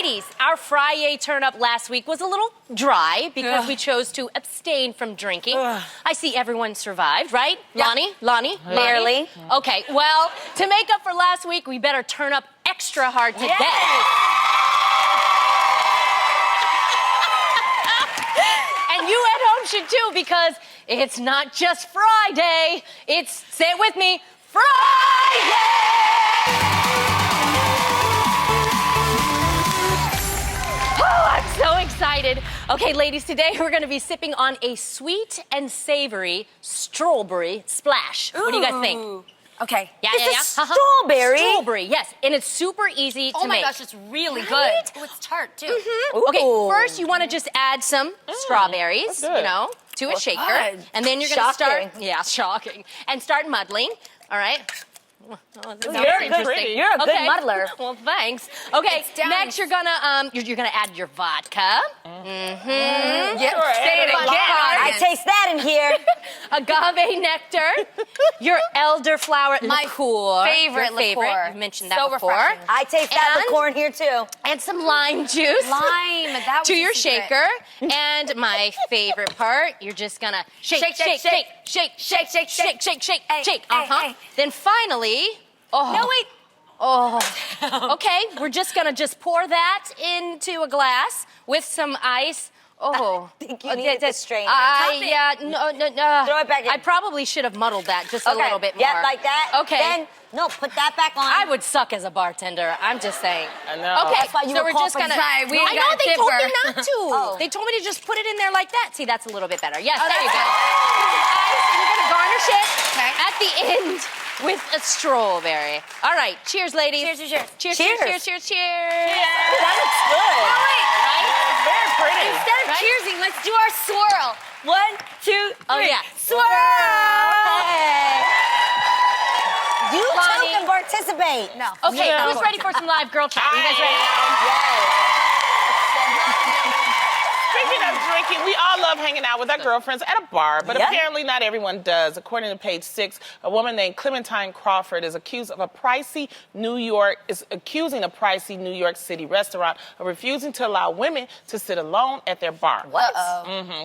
ladies, our Friday turn-up last week was a little dry because we chose to abstain from drinking. I see everyone survived, right? Yeah. Lonnie? Barely. Okay, well, to make up for last week, we better turn up extra hard today. And you at home should too, because it's not just Friday, it's, say it with me, Friday! So excited. Okay, ladies, today we're going to be sipping on a sweet and savory strawberry splash. What do you guys think? Okay. Yeah. Strawberry? Strawberry, yes. And it's super easy to make. Oh my gosh, it's really good. Oh, it's tart, too. Okay, first you want to just add some strawberries, to a shaker. Good. And then you're going to start... Yeah, shocking. And start muddling, all right? Oh, You're a good muddler. Well, thanks. Okay, next you're gonna add your vodka. Say it again. I taste that in here. Agave nectar. Your elderflower liqueur. Favorite liqueur. You mentioned that before. Refreshing. I taste that liqueur in here too. And some lime juice. That was to your shaker. And my favorite part, you're just gonna shake. Then finally. No, wait. Okay, we're just gonna pour that into a glass with some ice. I think you need to strain it. No. Throw it back in. I probably should have muddled that just a little bit more. Yeah, like that. Okay. Then, no, put that back on. I would suck as a bartender. I'm just saying. I know. Okay, that's why you so were we're just gonna. I know they told me not to. They told me to just put it in there like that. See, that's a little bit better. Yes, there you go. Ice, and you're gonna garnish it at the end with a strawberry. All right, cheers, ladies. Cheers. Cheers. That looks good. Oh, wait. It's very pretty. Instead of cheersing, let's do our swirl. 1, 2, 3. Oh, yeah. Swirl! You two can participate. No. Okay, who's ready for some live girl chat? Are you guys ready? Yes. Speaking of drinking, we all love hanging out with our girlfriends at a bar, but apparently not everyone does. According to page 6, a woman named Clementine Crawford is accusing a pricey New York City restaurant of refusing to allow women to sit alone at their bar. What?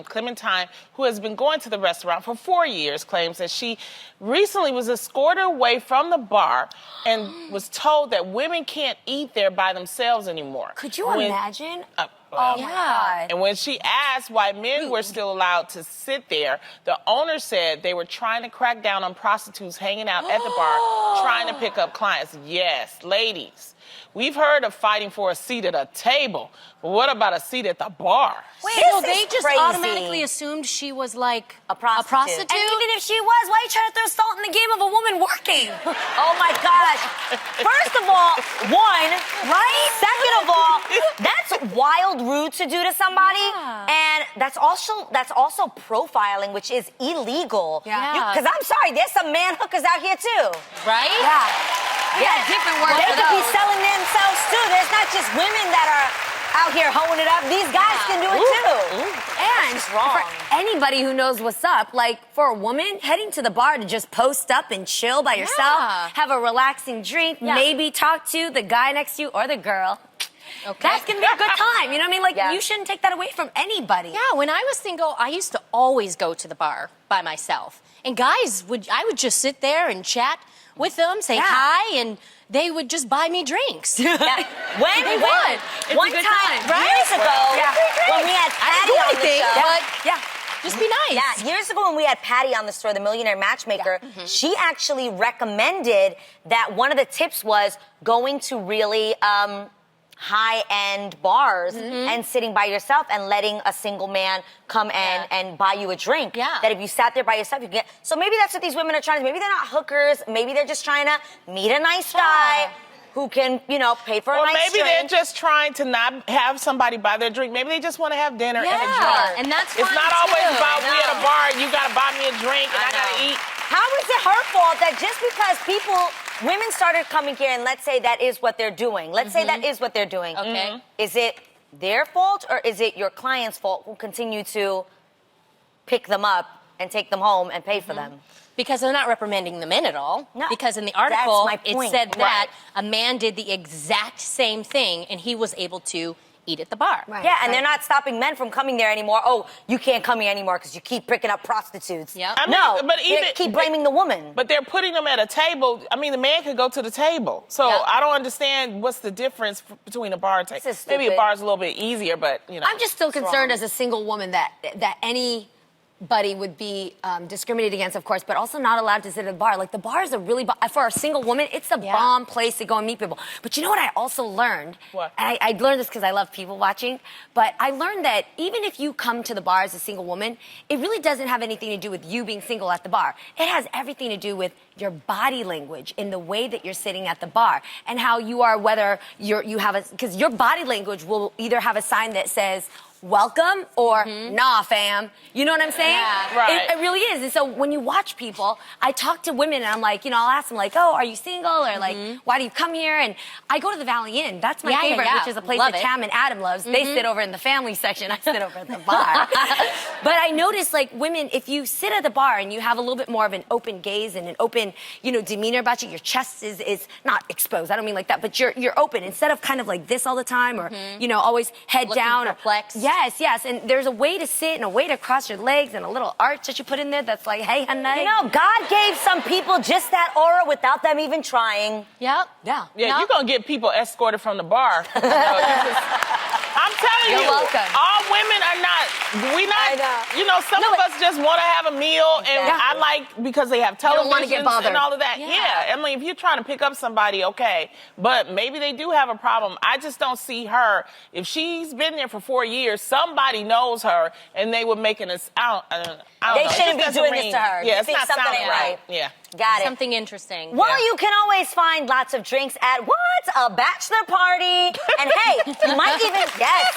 Clementine, who has been going to the restaurant for 4 years, claims that she recently was escorted away from the bar and was told that women can't eat there by themselves anymore. Could you imagine? Oh, my God. And when she asked why men were still allowed to sit there, the owner said they were trying to crack down on prostitutes hanging out at the bar, trying to pick up clients. Yes, ladies, we've heard of fighting for a seat at a table, but what about a seat at the bar? Wait, so they just automatically assumed she was like a prostitute? And even if she was, why are you trying to throw salt in the game of a woman working? Oh my gosh. First of all, right? Second of all, that's wild rude to do to somebody. And that's also profiling, which is illegal. Because I'm sorry, there's some man hookers out here too. Right? Yeah, different words. They could be selling themselves too. There's not just women that are out here hoeing it up. These guys can do it too. And for anybody who knows what's up, like for a woman, heading to the bar to just post up and chill by yourself, have a relaxing drink, maybe talk to the guy next to you or the girl. That's gonna be a good time. You know what I mean? Like, you shouldn't take that away from anybody. Yeah, when I was single, I used to always go to the bar by myself. And guys, I would just sit there and chat with them, say hi, and they would just buy me drinks. One time, years ago, when we had Patty on the show. Just be nice. Yeah, years ago when we had Patty on the store, the millionaire matchmaker, she actually recommended that one of the tips was going to really high-end bars and sitting by yourself and letting a single man come and buy you a drink. That if you sat there by yourself, you get. So maybe that's what these women are trying to do. Maybe they're not hookers. Maybe they're just trying to meet a nice guy who can, pay for a nice drink. Or maybe they're just trying to not have somebody buy their drink. Maybe they just want to have dinner and a drink. And that's It's not always about we at a bar and you got to buy me a drink and I got to eat. How is it her fault that just because women started coming here and let's say that is what they're doing. Let's say that is what they're doing. Okay. Is it their fault or is it your client's fault who continue to pick them up and take them home and pay for them. Because they're not reprimanding the men at all. No, because in the article, that's my it point. said that Right. a man did the exact same thing, and he was able to eat at the bar. Right. Yeah, and they're not stopping men from coming there anymore. Oh, you can't come here anymore because you keep picking up prostitutes. Yep. I mean, No, but they even- keep blaming the woman. But they're putting them at a table. I mean, the man could go to the table. So Yeah. I don't understand what's the difference between a bar and table. This is Maybe a stupid. bar is a little bit easier, but, you know. I'm just still it's concerned wrong. as a single woman that anybody would be discriminated against, of course, but also not allowed to sit at a bar. Like, the bar is a really, for a single woman, it's a bomb place to go and meet people. But you know what I also learned? What? And I learned this because I love people watching, but I learned that even if you come to the bar as a single woman, it really doesn't have anything to do with you being single at the bar. It has everything to do with your body language in the way that you're sitting at the bar and how you are, whether you have because your body language will either have a sign that says, welcome or nah, fam. You know what I'm saying? Yeah. Right. It really is. And so when you watch people, I talk to women and I'm like, you know, I'll ask them like, oh, are you single? Or like, why do you come here? And I go to the Valley Inn. That's my Yeah, favorite, yeah, yeah. which is a place Love that it. Cham and Adam loves. They sit over in the family section. I sit over at the bar. But I notice like women, if you sit at the bar and you have a little bit more of an open gaze and an open, you know, demeanor about you, your chest is not exposed. I don't mean like that, but you're open instead of kind of like this all the time or, you know, always head Looking down. perplexed. Yes, yes. And there's a way to sit and a way to cross your legs and a little arch that you put in there that's like, hey, honey. You know, God gave some people just that aura without them even trying. Yep. Yeah. Yeah, No. you're going to get people escorted from the bar. You know, I'm telling You're you, welcome. all women are not, I know. you know, some of us just want to have a meal, and Exactly. I like, because they have don't wanna get televisions bothered. and all of that. Yeah. Yeah, I mean, if you're trying to pick up somebody, okay, but maybe they do have a problem. I just don't see her. If she's been there for 4 years, somebody knows her, and they would make an, I don't know. They It just shouldn't be doesn't doing this ring. to her. Yeah, You it's think not something sounding ain't right. right. Yeah. Got it. Something interesting. Well, Yeah. you can always find lots of drinks at a bachelor party. And hey, you might even, yes.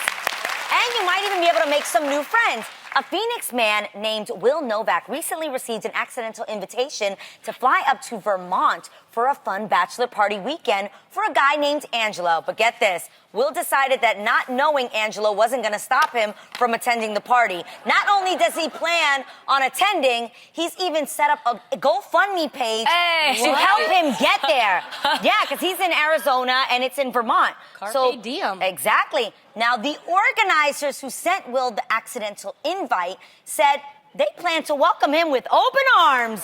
And you might even be able to make some new friends. A Phoenix man named Will Novak recently received an accidental invitation to fly up to Vermont for a fun bachelor party weekend for a guy named Angelo. But get this, Will decided that not knowing Angelo wasn't going to stop him from attending the party. Not only does he plan on attending, he's even set up a GoFundMe page to help him get there. Yeah, because he's in Arizona and it's in Vermont. Carpe diem. Exactly. Now, the organizers who sent Will the accidental invite said they plan to welcome him with open arms.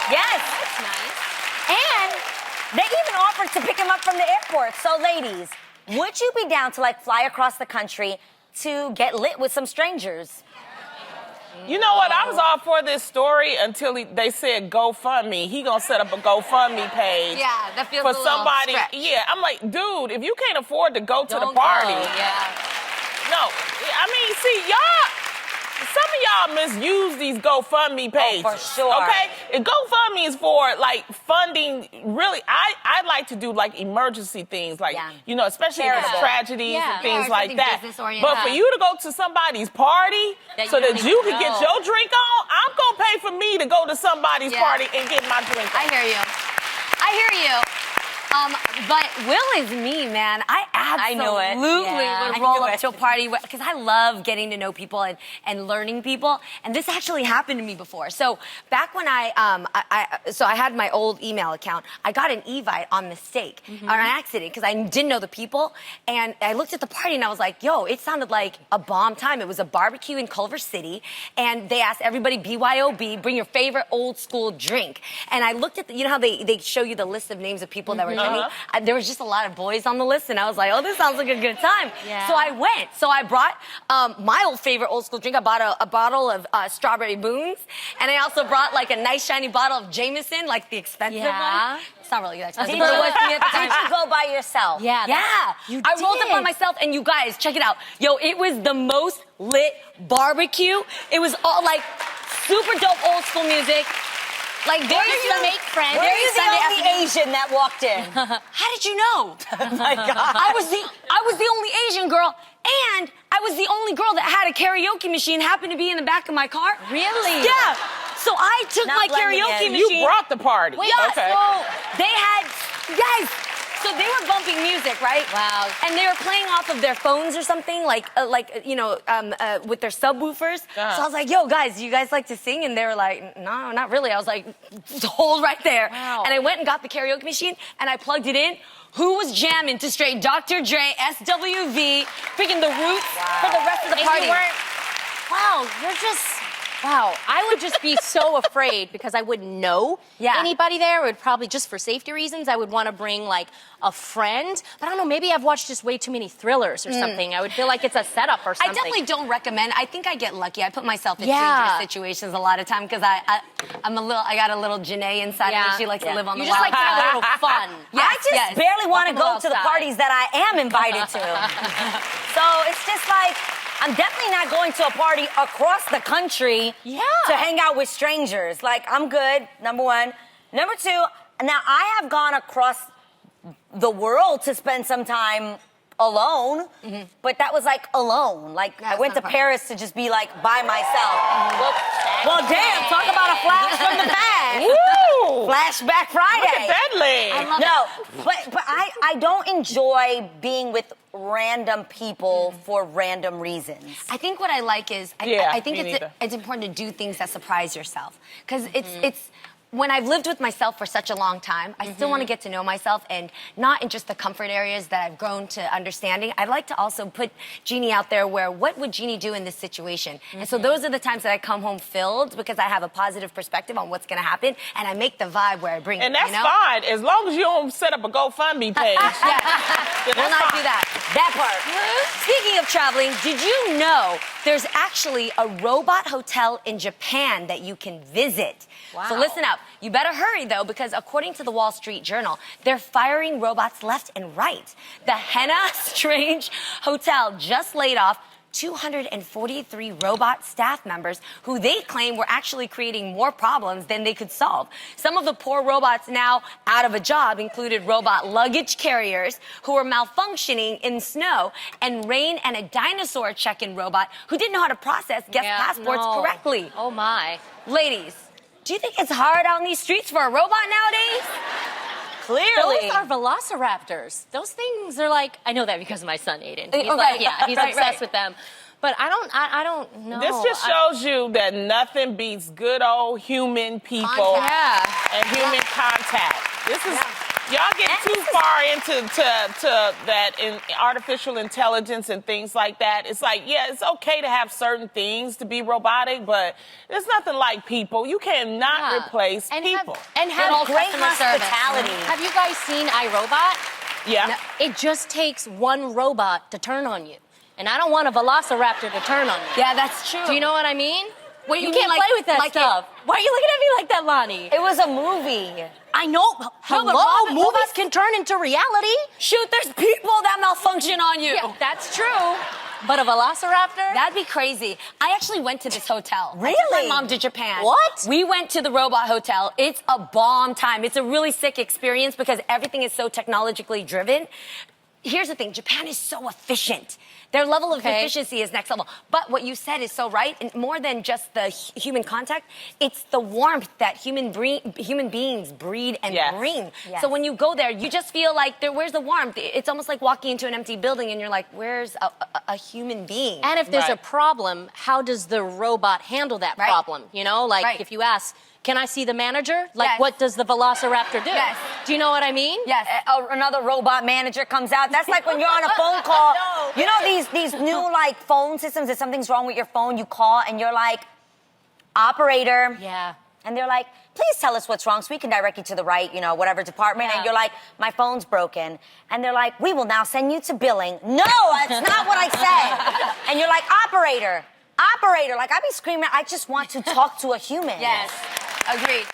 Yes. That's nice. And they even offered to pick him up from the airport. So, ladies, would you be down to like fly across the country to get lit with some strangers? You know what? I was all for this story until they said GoFundMe. He gonna set up a GoFundMe page. Yeah, that feels for a little somebody. stretch. Yeah, I'm like, dude, if you can't afford to go to the Don't party, go, yeah. no. I mean, see, some of y'all misuse these GoFundMe pages. for sure. Okay, and GoFundMe is for like funding. Really, I like to do like emergency things, like you know, especially if it's Charitable. tragedies Yeah. and things Yeah, like something that. business-oriented. But for you to go to somebody's party That so you don't that you even can get know. your drink on, I'm gonna pay for me to go to somebody's Yeah. party and get my drink on. I hear you. I hear you. But Will is me, man. I knew it. absolutely Yeah. would I roll knew up it. to a party because I love getting to know people and learning people. And this actually happened to me before. So back when I had my old email account, I got an Evite on mistake, on an accident, because I didn't know the people. And I looked at the party and I was like, yo, it sounded like a bomb time. It was a barbecue in Culver City. And they asked everybody, BYOB, bring your favorite old school drink. And I looked at you know how they show you the list of names of people that were coming? There was just a lot of boys on the list, and I was like, oh, this sounds like a good time. Yeah. So I went. So I brought my old favorite old school drink. I bought a bottle of strawberry boons, and I also brought like a nice shiny bottle of Jameson, like the expensive Yeah. one. It's not really that expensive, Did but you, it was to me at the time. did you go by yourself? Yeah. Yeah, You I rolled up did. by myself, and you guys, check it out. Yo, it was the most lit barbecue. It was all like super dope old school music. Like very make friends. Were Very you the Sunday only afternoon. Asian that walked in? How did you know? Oh my God. I was the only Asian girl, and I was the only girl that had a karaoke machine happened to be in the back of my car. Really? Yeah. So I took Not my blending karaoke in. machine. You brought the party. Yeah, Okay. so they had, guys, So they were bumping music, right? Wow. And they were playing off of their phones or something, with their subwoofers. Uh-huh. So I was like, yo, guys, do you guys like to sing? And they were like, no, not really. I was like, hold right there. Wow. And I went and got the karaoke machine, and I plugged it in. Who was jamming to straight Dr. Dre, SWV, freaking The Roots for the rest of the And party? you weren't, wow, you're just, wow. I would just be so afraid because I wouldn't know anybody there. It would probably, just for safety reasons, I would want to bring like a friend. But I don't know, maybe I've watched just way too many thrillers or something. I would feel like it's a setup or something. I definitely don't recommend. I think I get lucky. I put myself in dangerous situations a lot of time because I got a little Jeannie inside of me. She likes to live on the You just wild like to have a little fun. I just barely want to go to the outside. parties that I am invited to. So it's just like, I'm definitely not going to a party across the country to hang out with strangers. Like, I'm good, number one. Number two, now I have gone across the world to spend some time alone, but that was like alone. Like, I went to Paris to just be like by myself. Well, damn, talk about a flash from the past. Woo! Flashback Friday. Look at that leg. No, but I don't enjoy being with random people for random reasons. I think what I like is I think it's important to do things that surprise yourself because it's when I've lived with myself for such a long time, I still want to get to know myself and not in just the comfort areas that I've grown to understanding. I'd like to also put Jeannie out there where what would Jeannie do in this situation? And so those are the times that I come home filled because I have a positive perspective on what's going to happen and I make the vibe where I bring And it, that's you know? fine, as long as you don't set up a GoFundMe page. We'll not do that. That part. Speaking of traveling, did you know there's actually a robot hotel in Japan that you can visit? Wow. So listen up. You better hurry, though, because according to the Wall Street Journal, they're firing robots left and right. The Henna Strange Hotel just laid off 243 robot staff members who they claim were actually creating more problems than they could solve. Some of the poor robots now out of a job included robot luggage carriers who were malfunctioning in snow and rain and a dinosaur check-in robot who didn't know how to process guest passports correctly. Oh my. Ladies, do you think it's hard out in these streets for a robot nowadays? Clearly. Those are velociraptors. Those things are like, I know that because of my son, Aiden. He's like, he's obsessed with them. But I don't know. This just shows you that nothing beats good old human people and human contact. This is y'all get too far into that in artificial intelligence and things like that. It's like, yeah, it's okay to have certain things to be robotic, but there's nothing like people. You cannot replace people. Have great customer service. hospitality. Have you guys seen iRobot? Yeah. No, it just takes one robot to turn on you. And I don't want a velociraptor to turn on you. Yeah, that's true. Do you know what I mean? What you you can't mean, play with that like stuff. Why are you looking at me like that, Lonnie? It was a movie. I know. Hello, movies robots can turn into reality. Shoot, there's people that malfunction on you. Yeah, that's true. But a velociraptor? That'd be crazy. I actually went to this hotel. Really? I took my mom to Japan. What? We went to the robot hotel. It's a bomb time. It's a really sick experience because everything is so technologically driven. Here's the thing, Japan is so efficient. Their level of efficiency is next level. But what you said is so right, and more than just the human contact, it's the warmth that human beings breed and bring. Yes. So when you go there, you just feel like, where's the warmth? It's almost like walking into an empty building and you're like, where's a human being? And if there's a problem, how does the robot handle that problem? You know, like if you ask, can I see the manager? Like, what does the velociraptor do? Yes. Do you know what I mean? Yes. Another robot manager comes out. That's like when you're on a phone call. You know these new like phone systems. If something's wrong with your phone, you call and you're like, operator. Yeah. And they're like, please tell us what's wrong so we can direct you to the right, whatever department. And you're like, my phone's broken. And they're like, we will now send you to billing. No, that's not what I said. And you're like, operator. Like, I be screaming, I just want to talk to a human. Yes, agreed.